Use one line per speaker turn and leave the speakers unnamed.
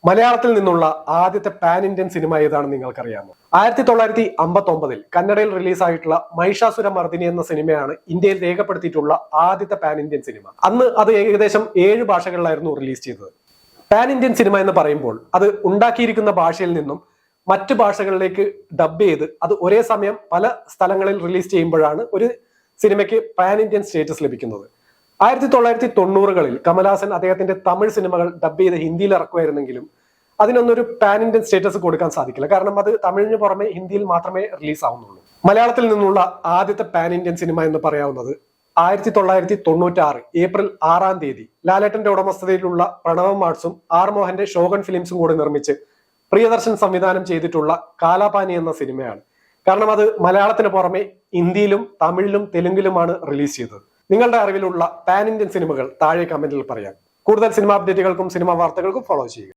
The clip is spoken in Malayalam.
മലയാളത്തിൽ നിന്നുള്ള ആദ്യത്തെ പാൻ ഇന്ത്യൻ സിനിമ ഏതാണെന്ന് നിങ്ങൾക്കറിയാമോ? 1959 കന്നഡയിൽ റിലീസായിട്ടുള്ള മഹിഷാസുര മർദിനി എന്ന സിനിമയാണ് ഇന്ത്യയിൽ രേഖപ്പെടുത്തിയിട്ടുള്ള ആദ്യത്തെ പാൻ ഇന്ത്യൻ സിനിമ. അന്ന് അത് ഏകദേശം 7 ഭാഷകളിലായിരുന്നു റിലീസ് ചെയ്തത്. പാൻ ഇന്ത്യൻ സിനിമ എന്ന് പറയുമ്പോൾ അത് ഉണ്ടാക്കിയിരിക്കുന്ന ഭാഷയിൽ നിന്നും മറ്റു ഭാഷകളിലേക്ക് ഡബ് ചെയ്ത് അത് ഒരേ സമയം പല സ്ഥലങ്ങളിൽ റിലീസ് ചെയ്യുമ്പോഴാണ് ഒരു സിനിമയ്ക്ക് പാൻ ഇന്ത്യൻ സ്റ്റേറ്റസ് ലഭിക്കുന്നത്. 1990കളിൽ കമൽഹാസൻ അദ്ദേഹത്തിന്റെ തമിഴ് സിനിമകൾ ഡബ് ചെയ്ത് ഹിന്ദിയിൽ ഇറക്കുമായിരുന്നെങ്കിലും അതിനൊന്നൊരു പാൻ ഇന്ത്യൻ സ്റ്റേറ്റസ് കൊടുക്കാൻ സാധിക്കില്ല. കാരണം അത് തമിഴിന് പുറമെ ഹിന്ദിയിൽ മാത്രമേ റിലീസ് ആവുന്നുള്ളൂ. മലയാളത്തിൽ നിന്നുള്ള ആദ്യത്തെ പാൻ ഇന്ത്യൻ സിനിമ എന്ന് പറയാവുന്നത് 1996 ഏപ്രിൽ 6-ാം തീയതി ലാലേട്ടന്റെ ഉടമസ്ഥതയിലുള്ള പ്രണവ് ആർട്സും ആർ മോഹന്റെ ഷോഗൻ ഫിലിംസും കൂടി നിർമ്മിച്ച് പ്രിയദർശൻ സംവിധാനം ചെയ്തിട്ടുള്ള കാലാപാനി എന്ന സിനിമയാണ്. കാരണം അത് മലയാളത്തിന് പുറമെ ഹിന്ദിയിലും തമിഴിലും തെലുങ്കിലുമാണ് റിലീസ് ചെയ്തത്. നിങ്ങളുടെ അറിവിലുള്ള പാൻ ഇന്ത്യൻ സിനിമകൾ താഴെ കമന്റിൽ പറയാം. കൂടുതൽ സിനിമ അപ്ഡേറ്റുകൾക്കും സിനിമ വാർത്തകൾക്കും ഫോളോ ചെയ്യുക.